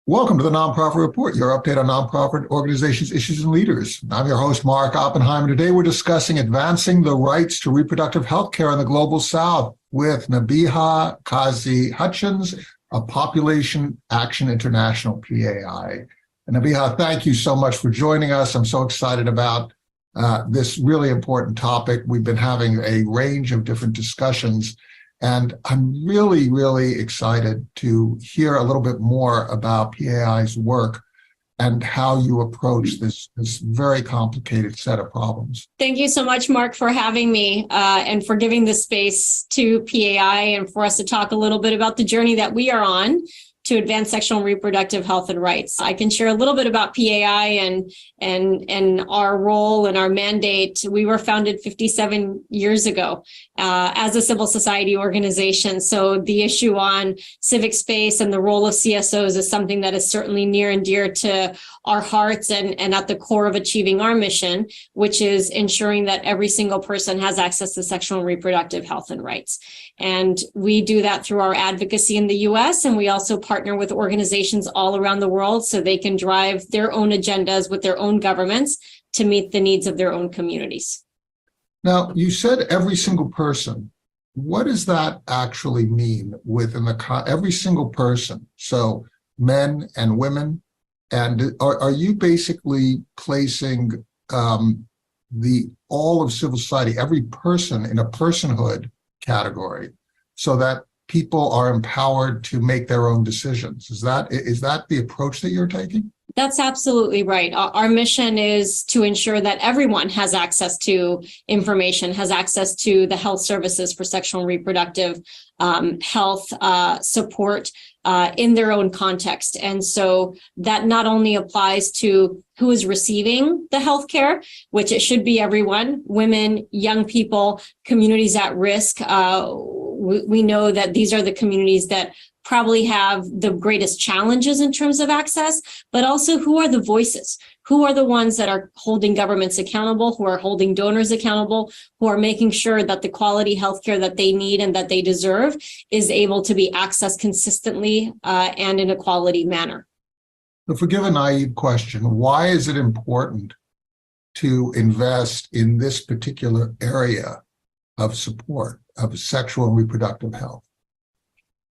Welcome to the Nonprofit Report, your update on nonprofit organizations, issues, and leaders. I'm your host, Mark Oppenheimer. Today, we're discussing advancing the rights to reproductive health care in the Global South with Nabeeha, Kazi, Hutchins of Population Action International, PAI. And Nabeeha, thank you so much for joining us. I'm so excited about this really important topic. We've been having a range of different discussions, and I'm really, really excited to hear a little bit more about PAI's work and how you approach this very complicated set of problems. Thank you so much, Mark, for having me and for giving this space to PAI and for us to talk a little bit about the journey that we are on to advance sexual and reproductive health and rights. I can share a little bit about PAI and our role and our mandate. We were founded 57 years ago as a civil society organization. So the issue on civic space and the role of CSOs is something that is certainly near and dear to our hearts and at the core of achieving our mission, which is ensuring that every single person has access to sexual and reproductive health and rights. And we do that through our advocacy in the US, and we also partner with organizations all around the world so they can drive their own agendas with their own governments to meet the needs of their own communities. Now, you said every single person. What does that actually mean within every single person? So men and women, and are you basically placing all of civil society, every person in a personhood category, so that people are empowered to make their own decisions? Is that the approach that you're taking? That's absolutely right. Our mission is to ensure that everyone has access to information, has access to the health services for sexual and reproductive health support in their own context. And so that not only applies to who is receiving the healthcare, which it should be everyone, women, young people, communities at risk. We know that these are the communities that probably have the greatest challenges in terms of access, but also who are the voices? Who are the ones that are holding governments accountable, who are holding donors accountable, who are making sure that the quality healthcare that they need and that they deserve is able to be accessed consistently and in a quality manner? So forgive a naive question. Why is it important to invest in this particular area of support of sexual and reproductive health?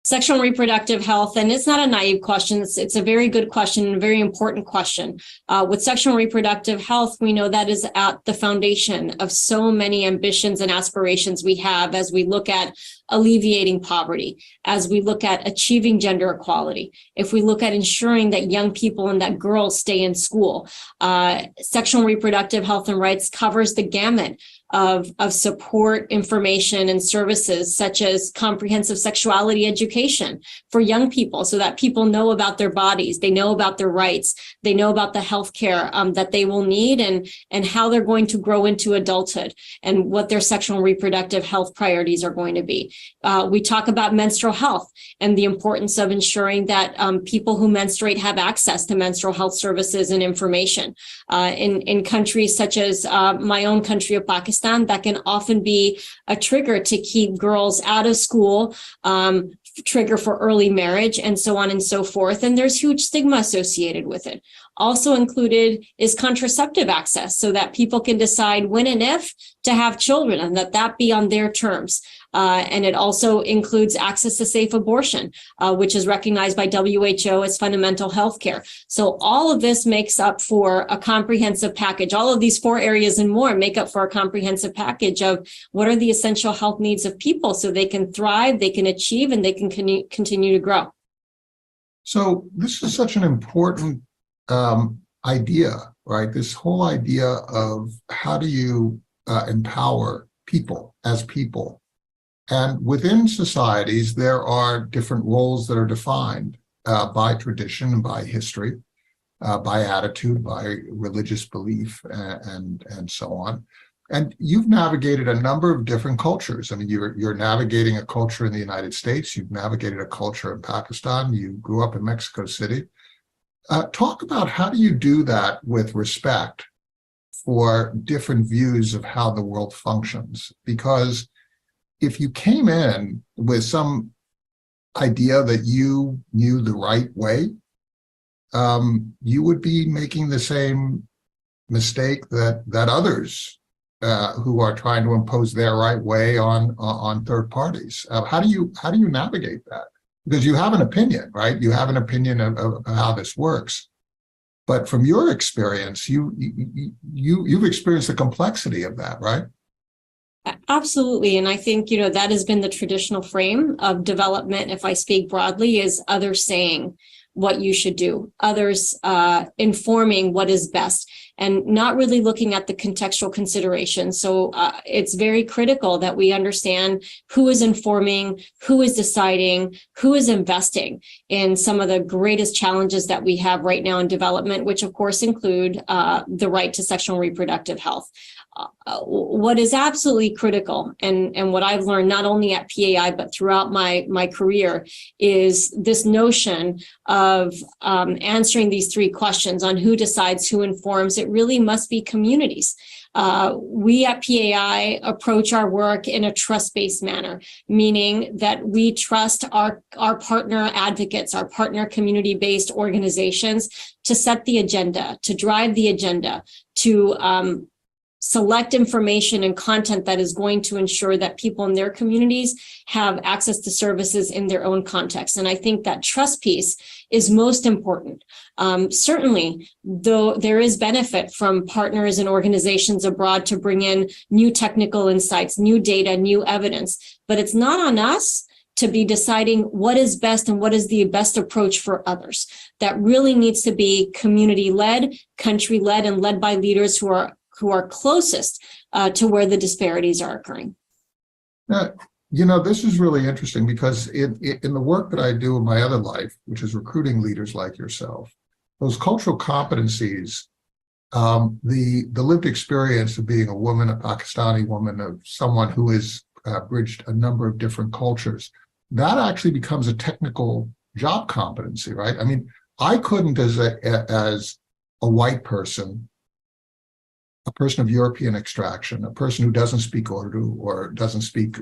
Sexual and reproductive health, and it's not a naive question. It's a very good question and a very important question. With sexual and reproductive health, we know that is at the foundation of so many ambitions and aspirations we have as we look at alleviating poverty, as we look at achieving gender equality, if we look at ensuring that young people and that girls stay in school. Sexual and reproductive health and rights covers the gamut of support, information, and services such as comprehensive sexuality education for young people so that people know about their bodies, they know about their rights, they know about the health care that they will need and how they're going to grow into adulthood and what their sexual and reproductive health priorities are going to be. We talk about menstrual health and the importance of ensuring that people who menstruate have access to menstrual health services and information. In countries such as my own country of Pakistan, that can often be a trigger to keep girls out of school, trigger for early marriage, and so on and so forth. And there's huge stigma associated with it. Also included is contraceptive access so that people can decide when and if to have children and that be on their terms. And it also includes access to safe abortion, which is recognized by WHO as fundamental health care. So all of this makes up for a comprehensive package. All of these four areas and more make up for a comprehensive package of what are the essential health needs of people so they can thrive, they can achieve, and they can continue to grow. So this is such an important idea, right? This whole idea of how do you empower people as people. And within societies, there are different roles that are defined by tradition, by history, by attitude, by religious belief, and so on. And you've navigated a number of different cultures. I mean, you're navigating a culture in the United States. You've navigated a culture in Pakistan. You grew up in Mexico City. Talk about how do you do that with respect for different views of how the world functions? Because if you came in with some idea that you knew the right way, you would be making the same mistake that others who are trying to impose their right way on third parties. How do you navigate that? Because you have an opinion, right? You have an opinion of how this works. But from your experience, you've experienced the complexity of that, right? Absolutely. And I think, that has been the traditional frame of development. If I speak broadly, is others saying what you should do, others informing what is best, and not really looking at the contextual considerations. So it's very critical that we understand who is informing, who is deciding, who is investing in some of the greatest challenges that we have right now in development, which of course include the right to sexual and reproductive health. What is absolutely critical, and what I've learned not only at PAI but throughout my career, is this notion of answering these three questions on who decides, who informs. It really must be communities. We at PAI approach our work in a trust-based manner, meaning that we trust our partner advocates, our partner community-based organizations to set the agenda, to drive the agenda, to select information and content that is going to ensure that people in their communities have access to services in their own context. And I think that trust piece is most important. Certainly, though there is benefit from partners and organizations abroad to bring in new technical insights, new data, new evidence, but it's not on us to be deciding what is best and what is the best approach for others. That really needs to be community-led, country-led, and led by leaders who are closest to where the disparities are occurring. This is really interesting because in the work that I do in my other life, which is recruiting leaders like yourself, those cultural competencies, the lived experience of being a woman, a Pakistani woman, of someone who has bridged a number of different cultures, that actually becomes a technical job competency, right? I mean, I couldn't, as a white person, a person of European extraction, a person who doesn't speak Urdu or doesn't speak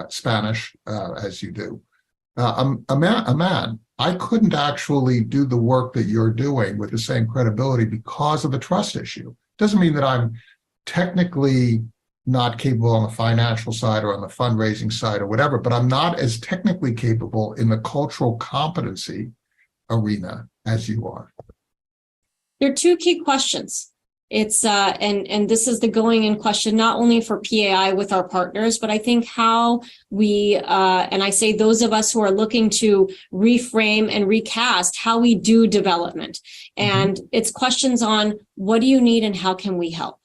Spanish as you do, a man, I couldn't actually do the work that you're doing with the same credibility because of the trust issue. Doesn't mean that I'm technically not capable on the financial side or on the fundraising side or whatever, but I'm not as technically capable in the cultural competency arena as you are. There are two key questions. It's and this is the going in question, not only for PAI with our partners, but I think how we and I say those of us who are looking to reframe and recast how we do development. And it's questions on what do you need and how can we help?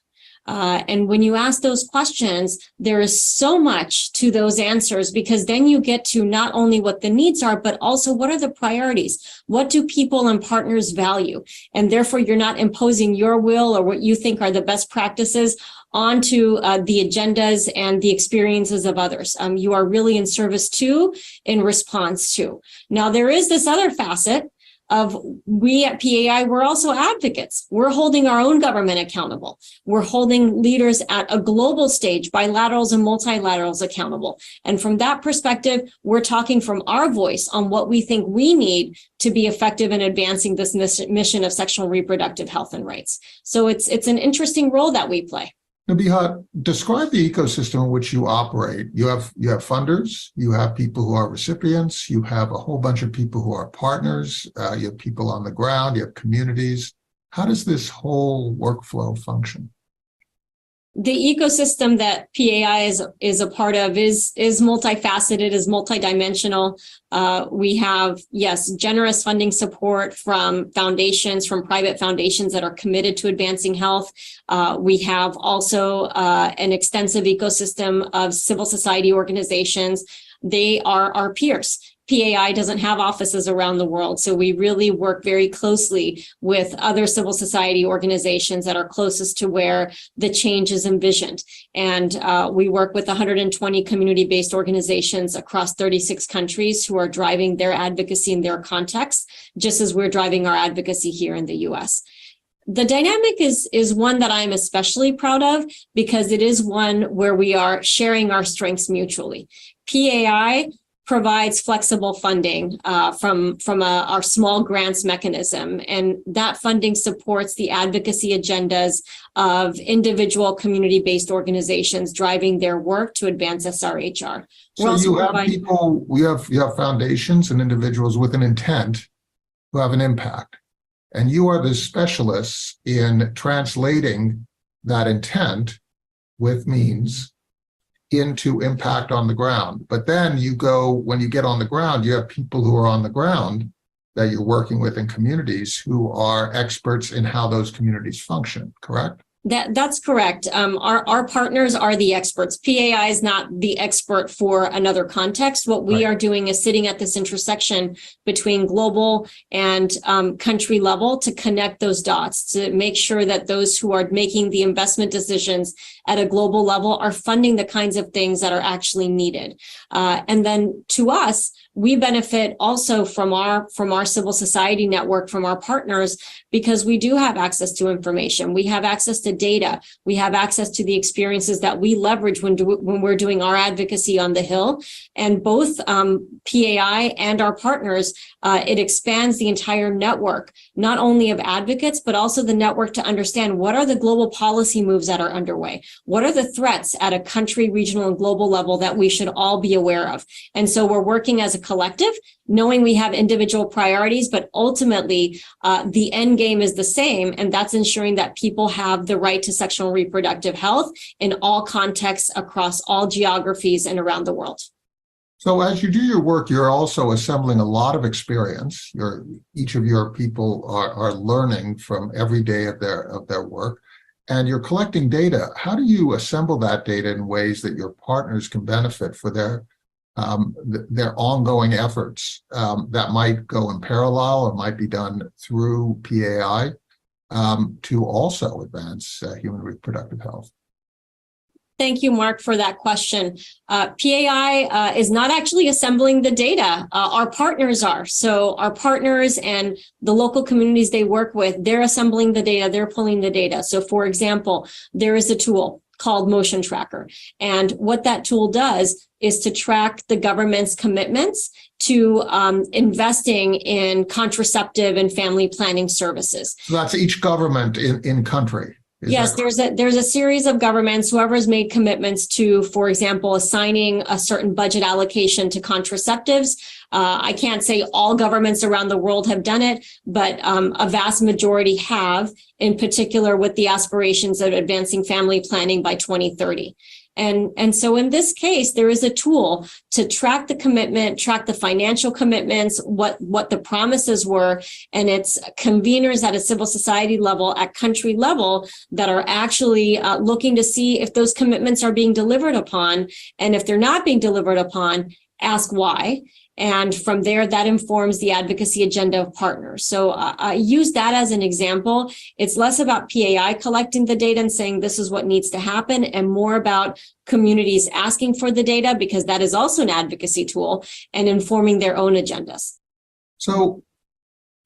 And when you ask those questions, there is so much to those answers, because then you get to not only what the needs are, but also what are the priorities? What do people and partners value? And therefore, you're not imposing your will or what you think are the best practices onto the agendas and the experiences of others. You are really in service to, in response to. Now, there is this other facet of we at PAI, we're also advocates. We're holding our own government accountable. We're holding leaders at a global stage, bilaterals and multilaterals accountable. And from that perspective, we're talking from our voice on what we think we need to be effective in advancing this mission of sexual and reproductive health and rights. So it's an interesting role that we play. Nabeeha, describe the ecosystem in which you operate. You have funders, you have people who are recipients, you have a whole bunch of people who are partners, you have people on the ground, you have communities. How does this whole workflow function? The ecosystem that PAI is a part of is multifaceted, is multidimensional. We have, yes, generous funding support from foundations, from private foundations that are committed to advancing health. We have also an extensive ecosystem of civil society organizations. They are our peers. PAI doesn't have offices around the world, so we really work very closely with other civil society organizations that are closest to where the change is envisioned. And we work with 120 community-based organizations across 36 countries who are driving their advocacy in their context, just as we're driving our advocacy here in the U.S. The dynamic is one that I'm especially proud of because it is one where we are sharing our strengths mutually. PAI provides flexible funding from our small grants mechanism. And that funding supports the advocacy agendas of individual community-based organizations driving their work to advance SRHR. So you have people, you have foundations and individuals with an intent who have an impact. And you are the specialists in translating that intent with means into impact on the ground. But then when you get on the ground, you have people who are on the ground that you're working with in communities who are experts in how those communities function, correct? That's correct. Our partners are the experts. PAI is not the expert for another context. What we are doing is sitting at this intersection between global and country level to connect those dots, to make sure that those who are making the investment decisions at a global level are funding the kinds of things that are actually needed. And then to us, we benefit also from our civil society network, from our partners, because we do have access to information. We have access to data. We have access to the experiences that we leverage when we're doing our advocacy on the Hill. And both PAI and our partners, it expands the entire network, not only of advocates, but also the network to understand what are the global policy moves that are underway? What are the threats at a country, regional, and global level that we should all be aware of? And so we're working as a collective, knowing we have individual priorities, but ultimately the end game is the same, and that's ensuring that people have the right to sexual and reproductive health in all contexts, across all geographies, and around the world. So as you do your work, you're also assembling a lot of experience. Each of your people are learning from every day of their work, and you're collecting data. How do you assemble that data in ways that your partners can benefit for their ongoing efforts that might go in parallel or might be done through PAI to also advance human reproductive health? Thank you, Mark, for that question. PAI is not actually assembling the data. Our partners are. So our partners and the local communities they work with, they're assembling the data, they're pulling the data. So for example, there is a tool called Motion Tracker. And what that tool does is to track the government's commitments to investing in contraceptive and family planning services. So that's each government in country. Yes, there's a series of governments, whoever's made commitments to, for example, assigning a certain budget allocation to contraceptives. I can't say all governments around the world have done it, but a vast majority have, in particular with the aspirations of advancing family planning by 2030. And so in this case, there is a tool to track the commitment, track the financial commitments, what the promises were, and it's conveners at a civil society level, at country level, that are actually looking to see if those commitments are being delivered upon, and if they're not being delivered upon, ask why. And from there, that informs the advocacy agenda of partners. So I use that as an example. It's less about PAI collecting the data and saying this is what needs to happen, and more about communities asking for the data, because that is also an advocacy tool, and informing their own agendas. So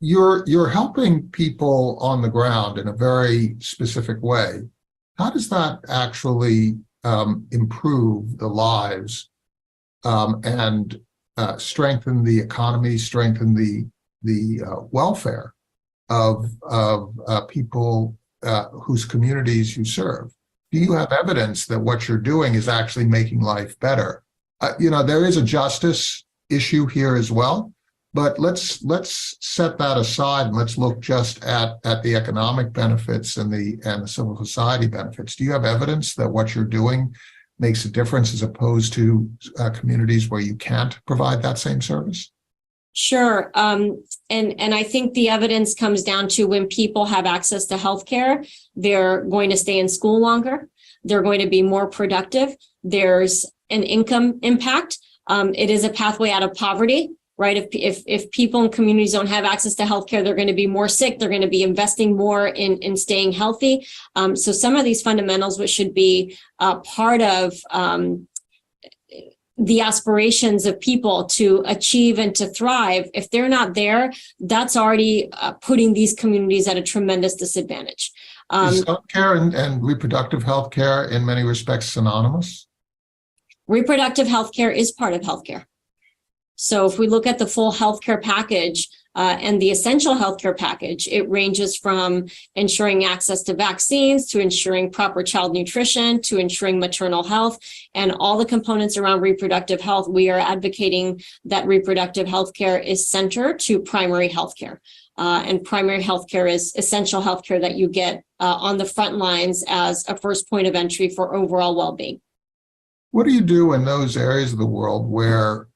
you're helping people on the ground in a very specific way. How does that actually improve the lives and strengthen the economy, strengthen the welfare of people whose communities you serve? Do you have evidence that what you're doing is actually making life better? There is a justice issue here as well, but let's set that aside and let's look just at the economic benefits and the civil society benefits. Do you have evidence that what you're doing makes a difference as opposed to communities where you can't provide that same service? Sure. And I think the evidence comes down to when people have access to healthcare, they're going to stay in school longer. They're going to be more productive. There's an income impact. It is a pathway out of poverty, right? If people in communities don't have access to healthcare, they're going to be more sick. They're going to be investing more in staying healthy. So some of these fundamentals, which should be part of the aspirations of people to achieve and to thrive, if they're not there, that's already putting these communities at a tremendous disadvantage. Is healthcare and reproductive healthcare in many respects synonymous? Reproductive healthcare is part of healthcare. So if we look at the full healthcare package, and the essential healthcare package, it ranges from ensuring access to vaccines, to ensuring proper child nutrition, to ensuring maternal health, and all the components around reproductive health. We are advocating that reproductive healthcare is centered to primary healthcare. And primary healthcare is essential healthcare that you get on the front lines as a first point of entry for overall well-being. What do you do in those areas of the world where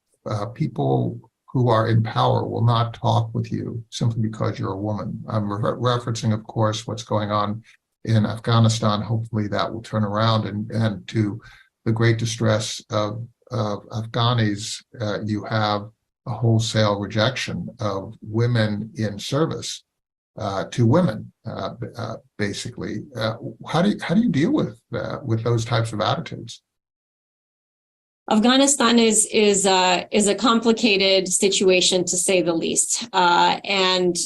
people who are in power will not talk with you simply because you're a woman? I'm referencing, of course, what's going on in Afghanistan. Hopefully that will turn around, and to the great distress of Afghanis, you have a wholesale rejection of women in service to women, basically. How do you deal with those types of attitudes? Afghanistan is a complicated situation, to say the least. And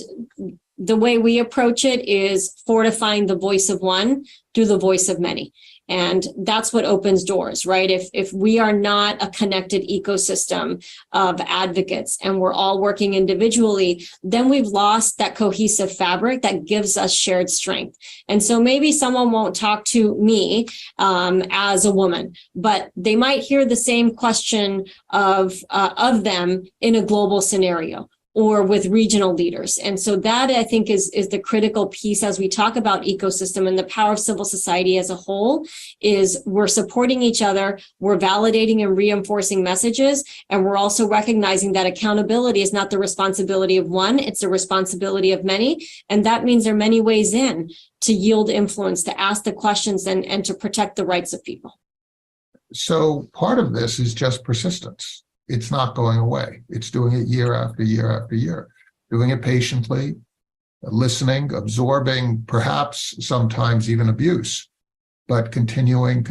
the way we approach it is fortifying the voice of one through the voice of many. And that's what opens doors, right? If we are not a connected ecosystem of advocates and we're all working individually, then we've lost that cohesive fabric that gives us shared strength. And so maybe someone won't talk to me as a woman, but they might hear the same question of them in a global scenario, or with regional leaders. And so that, I think, is the critical piece as we talk about ecosystem and the power of civil society as a whole. Is we're supporting each other, we're validating and reinforcing messages, and we're also recognizing that accountability is not the responsibility of one, it's the responsibility of many. And that means there are many ways in to yield influence, to ask the questions, and to protect the rights of people. So part of this is just persistence. It's not going away. It's doing it year after year after year, doing it patiently, listening, absorbing, perhaps sometimes even abuse, but continuing.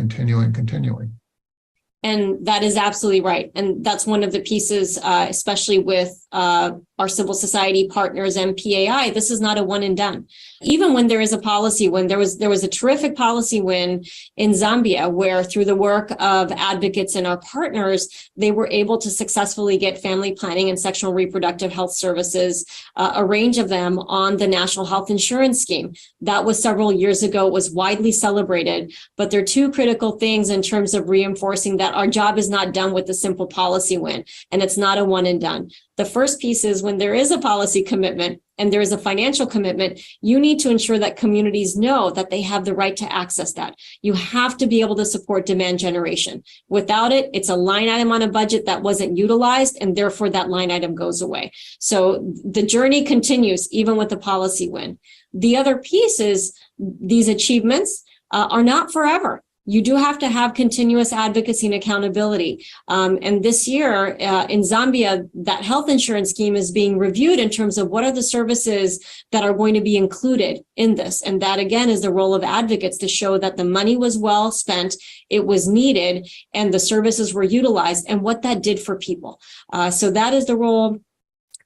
And that is absolutely right. And that's one of the pieces, especially with our civil society partners and PAI. This is not a one and done. Even when there is a policy win, there was a terrific policy win in Zambia, where through the work of advocates and our partners, they were able to successfully get family planning and sexual and reproductive health services, a range of them, on the national health insurance scheme. That was several years ago. It was widely celebrated. But there are two critical things in terms of reinforcing that our job is not done with the simple policy win, and it's not a one and done. The first piece is when there is a policy commitment and there is a financial commitment, you need to ensure that communities know that they have the right to access that. You have to be able to support demand generation. Without it, it's a line item on a budget that wasn't utilized, and therefore that line item goes away. So the journey continues even with the policy win. The other piece is these achievements are not forever. You do have to have continuous advocacy and accountability. And this year in Zambia, that health insurance scheme is being reviewed in terms of what are the services that are going to be included in this. And that, again, is the role of advocates to show that the money was well spent, it was needed, and the services were utilized, and what that did for people. So that is the role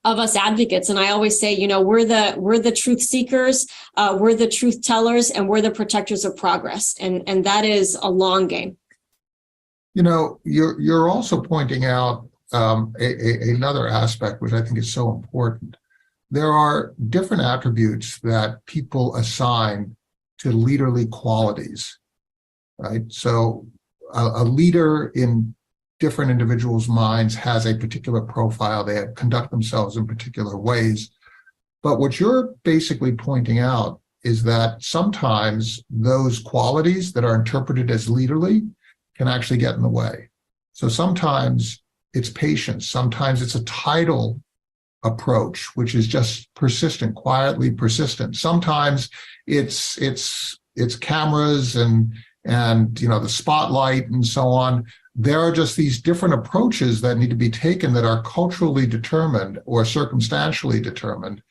of us advocates. And I always say, we're the truth seekers, we're the truth tellers, and we're the protectors of progress. And that is a long game. You're also pointing out another aspect, which I think is so important. There are different attributes that people assign to leaderly qualities, right? So a leader in different individuals' minds has a particular profile. They conduct themselves in particular ways. But what you're basically pointing out is that sometimes those qualities that are interpreted as leaderly can actually get in the way. So sometimes it's patience. Sometimes it's a tidal approach, which is just persistent, quietly persistent. Sometimes it's cameras and the spotlight and so on. There are just these different approaches that need to be taken that are culturally determined or circumstantially determined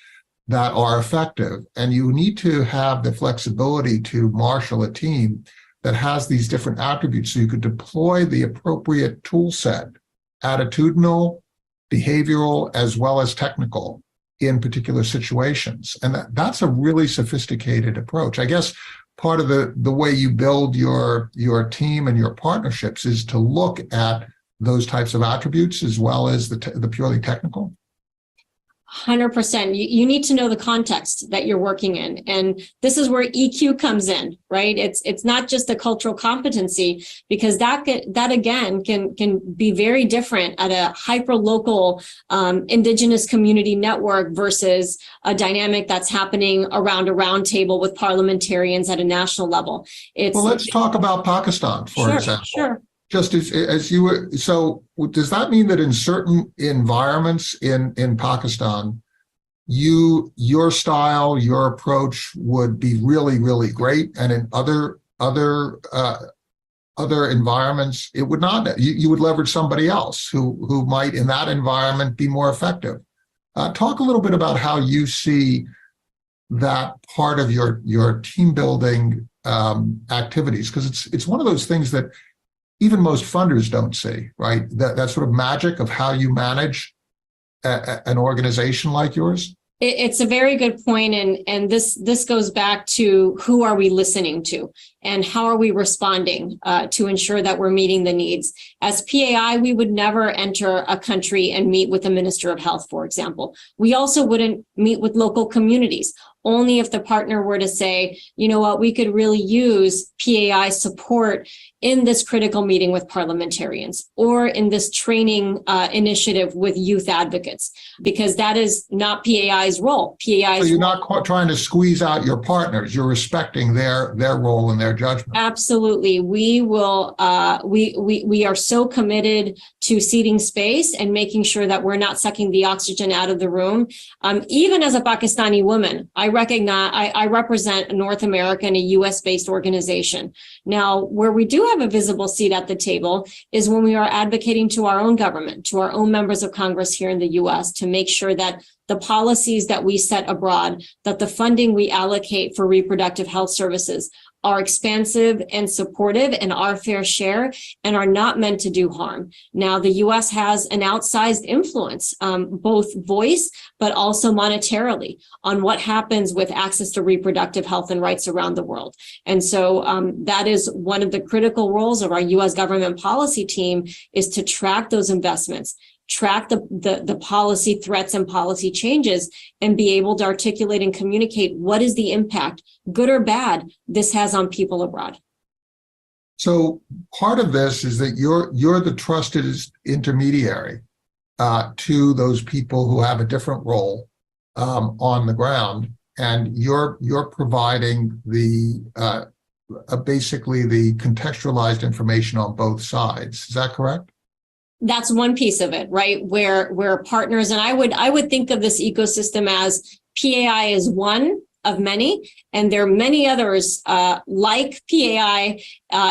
that are effective. And you need to have the flexibility to marshal a team that has these different attributes so you could deploy the appropriate tool set, attitudinal, behavioral, as well as technical, in particular situations. And that's a really sophisticated approach. I guess part of the way you build your team and your partnerships is to look at those types of attributes as well as the purely technical? 100%. You need to know the context that you're working in. And this is where EQ comes in, right? It's not just a cultural competency, because that again can be very different at a hyper local indigenous community network versus a dynamic that's happening around a round table with parliamentarians at a national level. Well, let's talk about Pakistan, for example. Sure. Just as you were, so does that mean that in certain environments in Pakistan, your style, your approach would be really, really great, and in other environments it would not? You would leverage somebody else who might in that environment be more effective. Talk a little bit about how you see that part of your team building activities, because it's one of those things that even most funders don't see, right? That sort of magic of how you manage an organization like yours. It's a very good point, and this goes back to who are we listening to and how are we responding to ensure that we're meeting the needs. As PAI, we would never enter a country and meet with the Minister of Health, for example. We also wouldn't meet with local communities, only if the partner were to say, you know what, we could really use PAI support in this critical meeting with parliamentarians or in this training initiative with youth advocates, because that is not PAI's role. PAI's so you're not trying to squeeze out your partners. You're respecting their role and their judgment. Absolutely. We will. We are so committed to ceding space and making sure that we're not sucking the oxygen out of the room. Even as a Pakistani woman, I represent North America and a U.S.-based organization. Now, where we do have a visible seat at the table is when we are advocating to our own government, to our own members of Congress here in the U.S., to make sure that the policies that we set abroad, that the funding we allocate for reproductive health services are expansive and supportive and our fair share and are not meant to do harm. Now, the U.S. has an outsized influence, both voice, but also monetarily, on what happens with access to reproductive health and rights around the world. And so that is one of the critical roles of our U.S. government policy team, is to track those investments, track the policy threats and policy changes, and be able to articulate and communicate what is the impact, good or bad, this has on people abroad. So part of this is that you're the trusted intermediary to those people who have a different role on the ground, and you're providing the basically the contextualized information on both sides. Is that correct? That's one piece of it, right? Where partners, and I would think of this ecosystem as PAI is one of many, and there are many others like PAI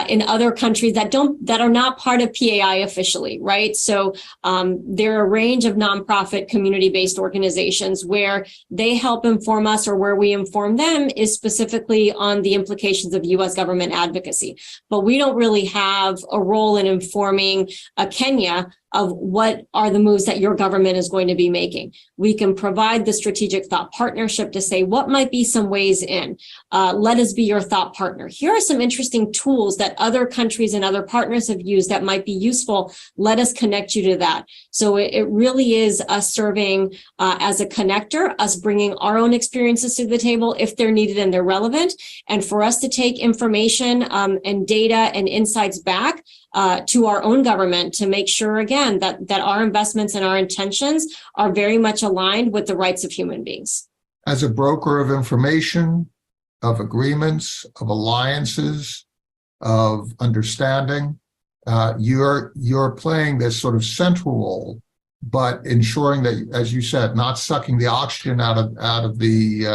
in other countries that are not part of PAI officially, right? So there are a range of nonprofit community-based organizations where they help inform us, or where we inform them is specifically on the implications of U.S. government advocacy. But we don't really have a role in informing Kenya of what are the moves that your government is going to be making. We can provide the strategic thought partnership to say what might be some ways in. Let us be your thought partner. Here are some interesting tools that other countries and other partners have used that might be useful. Let us connect you to that. So it really is us serving as a connector, us bringing our own experiences to the table if they're needed and they're relevant, and for us to take information and data and insights back to our own government to make sure, again, that our investments and our intentions are very much aligned with the rights of human beings. As a broker of information, of agreements, of alliances, of understanding, you're playing this sort of central role, but ensuring that, as you said, not sucking the oxygen out of the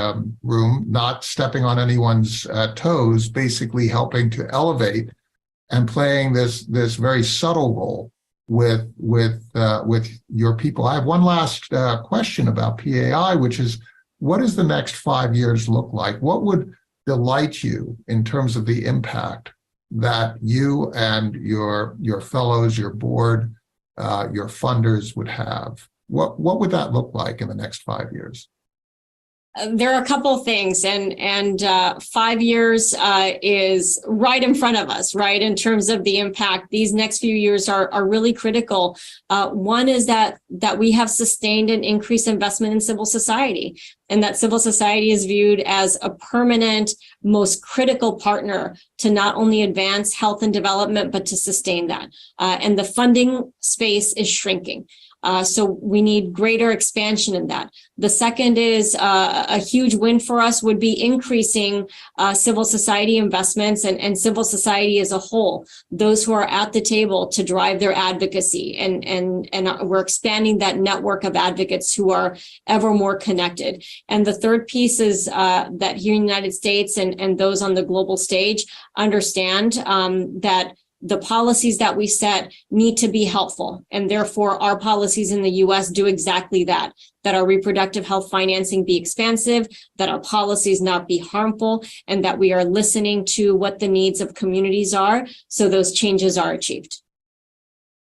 room, not stepping on anyone's toes, basically helping to elevate and playing this very subtle role with your people. I have one last question about PAI, which is, what does the next 5 years look like? What would delight you in terms of the impact that you and your fellows, your board, your funders would have? What would that look like in the next 5 years? There are a couple of things, and 5 years is right in front of us, right? In terms of the impact, these next few years are really critical. One is that we have sustained an increased investment in civil society, and that civil society is viewed as a permanent, most critical partner to not only advance health and development, but to sustain that. And the funding space is shrinking. So we need greater expansion in that. The second is a huge win for us would be increasing civil society investments and civil society as a whole, those who are at the table to drive their advocacy. And we're expanding that network of advocates who are ever more connected. And the third piece is that here in the United States and those on the global stage understand that the policies that we set need to be helpful. And therefore, our policies in the US do exactly that our reproductive health financing be expansive, that our policies not be harmful, and that we are listening to what the needs of communities are so those changes are achieved.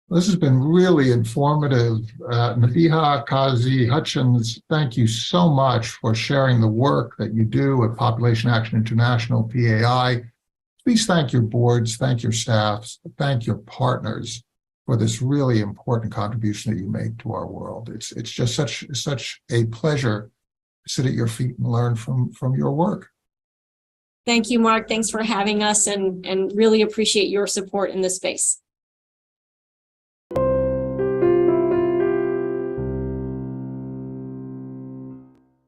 This has been really informative. Nabeeha, Kazi, Hutchins, thank you so much for sharing the work that you do at Population Action International, PAI. Please thank your boards, thank your staffs, thank your partners for this really important contribution that you make to our world. It's just such a pleasure to sit at your feet and learn from your work. Thank you, Mark. Thanks for having us and really appreciate your support in this space.